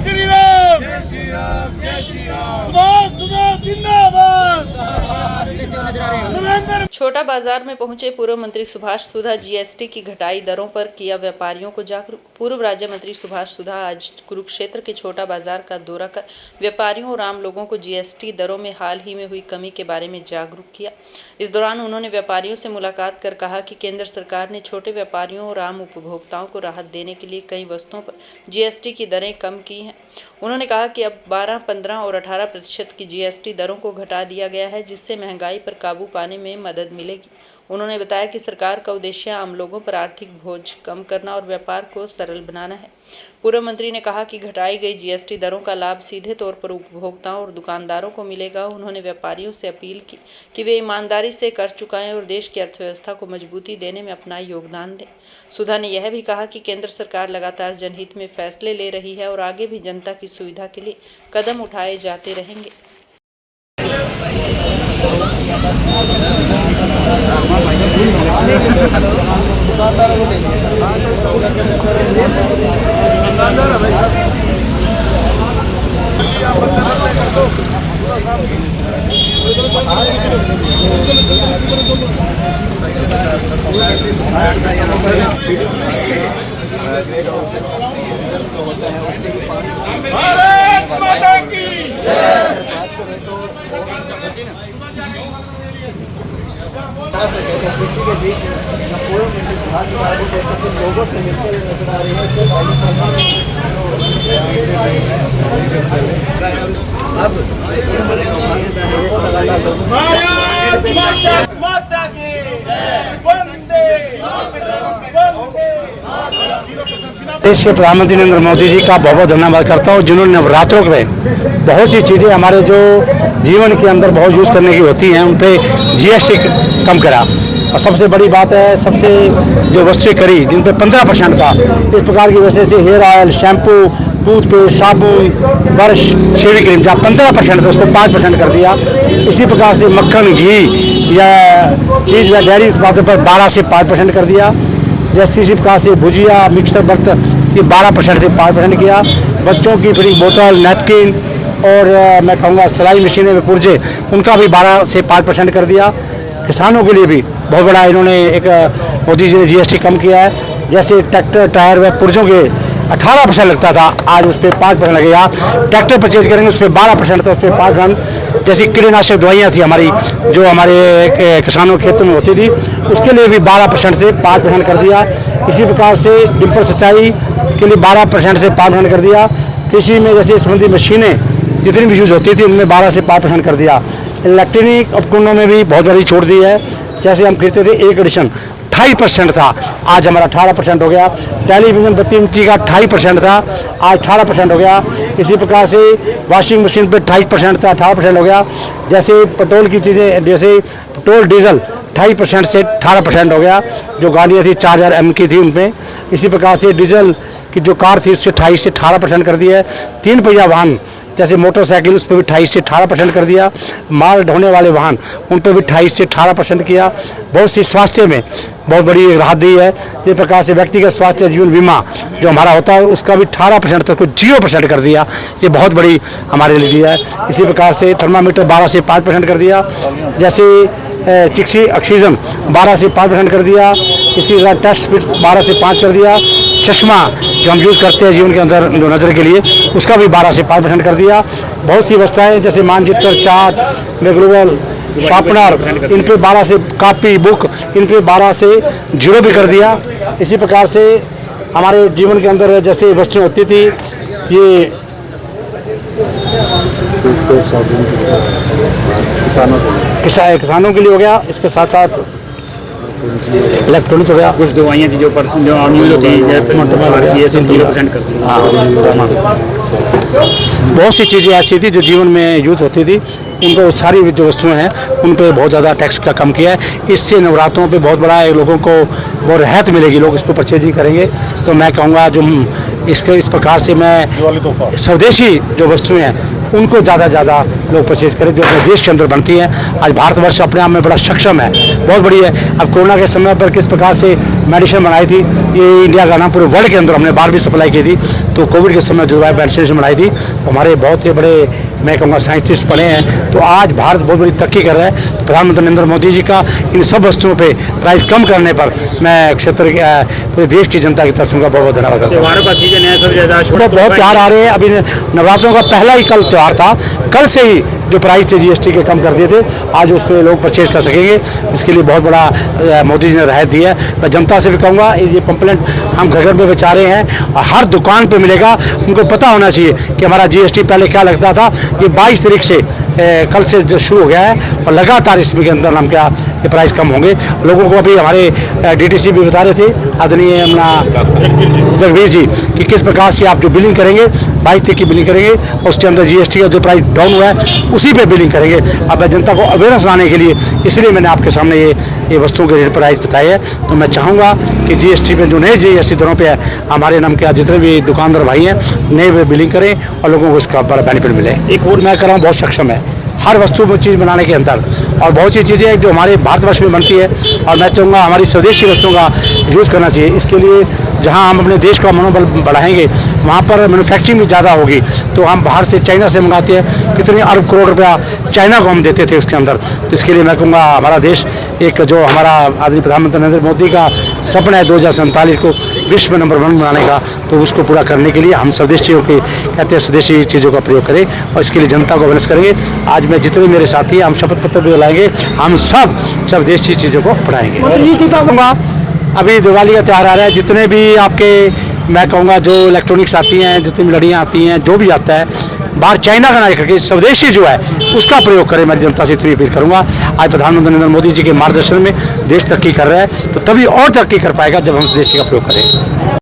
श्री राम, जय श्री राम, जय श्री राम। सुभाष सुधा जिंदाबाद। छोटा बाजार में पहुंचे पूर्व मंत्री सुभाष सुधा जीएसटी की घटाई दरों पर किया व्यापारियों को जागरूक। पूर्व राज्य मंत्री सुभाष सुधा आज कुरुक्षेत्र के छोटा बाजार का दौरा कर व्यापारियों और आम लोगों को जीएसटी दरों में हाल ही में हुई कमी के बारे में जागरूक किया। इस दौरान उन्होंने व्यापारियों से मुलाकात कर कहा कि केंद्र सरकार ने छोटे व्यापारियों और आम उपभोक्ताओं को राहत देने के लिए कई वस्तुओं पर जीएसटी की दरें कम की हैं। उन्होंने कहा कि अब 12, 15 और 18% की जीएसटी दरों को घटा दिया गया है, जिससे महंगाई पर काबू पाने में मदद मिलेगी। उन्होंने बताया कि सरकार का उद्देश्य आम लोगों पर आर्थिक बोझ कम करना और व्यापार को सरल बनाना है। पूर्व मंत्री ने कहा कि घटाई गई जीएसटी दरों का लाभ सीधे तौर पर उपभोक्ताओं और दुकानदारों को मिलेगा। उन्होंने व्यापारियों से अपील की कि वे ईमानदारी से कर चुकाएं और देश की अर्थव्यवस्था को मजबूती देने में अपना योगदान दें। सुधा ने यह भी कहा कि केंद्र सरकार लगातार जनहित में फैसले ले रही है और आगे भी जनता की सुविधा के लिए कदम उठाए जाते रहेंगे। भारत माता की लोगों से मिलकर नजर आ रही है। भारत माता की वंदे वंदे। देश के प्रधानमंत्री नरेंद्र मोदी जी का बहुत बहुत धन्यवाद करता हूँ, जिन्होंने नवरात्रों में बहुत सी चीज़ें हमारे जो जीवन के अंदर बहुत यूज़ करने की होती हैं उन पे जीएसटी कम करा। और सबसे बड़ी बात है, सबसे जो वस्तुएं करी जिन पे 15% था, इस प्रकार की वजह से हेयर ऑयल, शैम्पू, टूथपेस्ट, साबुन, ब्रश, शेविंग क्रीम जहाँ 15% था उसको 5% कर दिया। इसी प्रकार से मक्खन, घी या चीज़ या डेयरी उत्पादों पर 12 से 5% कर दिया। जैसे इसी प्रकार से भुजिया, मिक्सर बर्तन ये 12% से 5% किया। बच्चों की फ्री बोतल, नैपकिन और मैं कहूँगा सिलाई मशीनें में पुर्जे, उनका भी 12 से 5% कर दिया। किसानों के लिए भी बहुत बड़ा इन्होंने एक मोदी जी ने जीएसटी कम किया है। जैसे ट्रैक्टर, टायर व पुर्जों के 18% लगता था, आज उस पर 5% लगेगा। ट्रैक्टर परचेज करेंगे उस पर 12% था, उस पर 5%। जैसी कीटनाशक दवाइयाँ थी हमारी जो हमारे किसानों के खेतों में होती थी, उसके लिए भी 12% से 5% कर दिया। इसी प्रकार से डिंपल सिंचाई के लिए 12% से 5% कर दिया। कृषि में जैसे संबंधी मशीनें जितनी भी यूज़ होती थी उनमें 12 से 5% कर दिया। इलेक्ट्रॉनिक उपकरणों में भी बहुत बड़ी छूट दी है। जैसे हम खरीदते थे एक एडिशन 28% था, आज हमारा 18% हो गया। टेलीविज़न बत्ती मिट्टी का 28% था, आज 18% हो गया। इसी प्रकार से वॉशिंग मशीन पे 28% था, 18% हो गया। जैसे पेट्रोल की चीज़ें, जैसे पेट्रोल डीजल 28% से 18% हो गया। जो गाड़ियाँ थी 4000 mAh की थी उनमें। इसी प्रकार से डीजल की जो कार थी उससे 28 से 18% कर दिया है। 3 पहिया वाहन जैसे मोटरसाइकिल उस पर भी 28 से 18% कर दिया। माल ढोने वाले वाहन उन पर भी 28 से 18% किया। बहुत सी स्वास्थ्य में बहुत बड़ी राहत दी है। इस प्रकार से व्यक्तिगत स्वास्थ्य जीवन बीमा जो हमारा होता है उसका भी 18% तक 0% कर दिया। ये बहुत बड़ी हमारे लिए दिया है। इसी प्रकार से थर्मामीटर 12 से 5% कर दिया। जैसे चिक्सी ऑक्सीजन 12 से 5% कर दिया। इसी तरह टेस्ट फिट्स 12 से 5 कर दिया। चश्मा जो हम यूज़ करते हैं जीवन के अंदर जो नज़र के लिए, उसका भी 12 से 5% कर दिया। बहुत सी वस्तुएं जैसे मानचित्र, चार्ट, मैग्रोवेल, शार्पनर, इन पे 12 से कापी, बुक, इन पे 12 से 0 भी कर दिया। इसी प्रकार से हमारे जीवन के अंदर जैसे वस्तुएं होती थी, ये किसानों के लिए हो गया। इसके साथ साथ इलेक्ट्रॉनिक हो गया। कुछ दवाइयाँ थी जो आम यूज होती हैं 0% कर दी। बहुत सी चीज़ें ऐसी थी जो जीवन में यूज होती थी, उनको सारी जो वस्तुएं हैं उन पे बहुत ज़्यादा टैक्स का कम किया है। इससे नवरात्रों पे बहुत बड़ा लोगों को वो रियायत मिलेगी, लोग इसको परचेजिंग करेंगे। तो मैं कहूँगा जो इस प्रकार से मैं स्वदेशी जो वस्तुएं हैं उनको ज़्यादा से ज़्यादा लोग परचेज करें जो अपने देश के अंदर बनती हैं। आज भारतवर्ष अपने आप में बड़ा सक्षम है, बहुत बड़ी है। अब कोरोना के समय पर किस प्रकार से मेडिसिन बनाई थी, ये इंडिया का नाम पूरे वर्ल्ड के अंदर हमने बाहर भी सप्लाई की थी। तो कोविड के समय जो मेडिसिन बनाई थी तो हमारे बहुत से बड़े मैं कहूँगा साइंटिस्ट पढ़े हैं। तो आज भारत बहुत बड़ी तरक्की कर रहा है। तो प्रधानमंत्री नरेंद्र मोदी जी का इन सब वस्तुओं पे प्राइस कम करने पर मैं क्षेत्र के पूरे देश की जनता की तरफ से उनका बहुत बहुत धन्यवाद करता हूँ। त्योहारों का सीजन है, सब ज़्यादा तो बहुत त्यौहार आ रहे हैं। अभी नवरात्रों का पहला ही कल त्यौहार था, कल से ही जो प्राइस थे जीएसटी के कम कर दिए थे, आज उस पर लोग परचेज कर सकेंगे। इसके लिए बहुत बड़ा मोदी जी ने राहत दी है। मैं जनता से भी कहूँगा ये पंपलेट हम घर घर में बेचा रहे हैं और हर दुकान पे मिलेगा। उनको पता होना चाहिए कि हमारा जीएसटी पहले क्या लगता था। ये 22 तारीख से कल से जो शुरू हो गया है और लगातार इसमें के अंदर हम क्या ये प्राइस कम होंगे। लोगों को अभी हमारे डीटीसी भी बता रहे थे आदरणीय अपना जगवीर जी कि किस प्रकार से आप जो बिलिंग करेंगे 22 तारीख की बिलिंग करेंगे और उसके अंदर जीएसटी का जो प्राइस डाउन हुआ है उसी पे बिलिंग करेंगे। अब जनता को अवेयरनेस लाने के लिए इसलिए मैंने आपके सामने ये वस्तुओं के रेट प्राइस बताए हैं। तो मैं चाहूँगा कि जीएसटी पे जो नए जीएसटी दरों पे है हमारे नाम के जितने भी दुकानदार भाई हैं नए बिलिंग करें और लोगों को इसका बड़ा बेनिफिट मिले। एक और मैं कर रहा हूँ बहुत सक्षम है हर वस्तु में चीज़ बनाने के अंदर और बहुत सी चीज़ें जो हमारे भारतवर्ष में बनती है और मैं चाहूँगा हमारी स्वदेशी वस्तुओं का यूज़ करना चाहिए। इसके लिए जहाँ हम अपने देश का मनोबल बढ़ाएंगे वहाँ पर मैन्युफैक्चरिंग भी ज़्यादा होगी। तो हम बाहर से चाइना से मंगाते हैं, कितने अरब करोड़ रुपया चाइना को हम देते थे उसके अंदर। तो इसके लिए मैं कहूँगा हमारा देश एक जो हमारा आदरणीय प्रधानमंत्री नरेंद्र मोदी का सपना है 2047 को विश्व में नंबर 1 बनाने का, तो उसको पूरा करने के लिए हम स्वदेशियों की कहते हैं स्वदेशी चीज़ों का प्रयोग करें और इसके लिए जनता को अवेयरनेस करेंगे। आज मैं जितने मेरे साथी हम शपथ पत्र भी लाएंगे, हम सब स्वदेशी चीज़ों को अपनाएंगे। अभी दिवाली का त्यौहार आ रहा है, जितने भी आपके मैं कहूँगा जो इलेक्ट्रॉनिक्स आती हैं, जितनी भी लड़ियाँ आती हैं, जो भी आता है बाहर चाइना का ना करके स्वदेशी जो है उसका प्रयोग करें। मैं जनता से इतनी अपील करूँगा। आज प्रधानमंत्री नरेंद्र मोदी जी के मार्गदर्शन में देश तरक्की कर रहा है तो तभी और तरक्की कर पाएगा जब हम स्वदेशी का प्रयोग करें।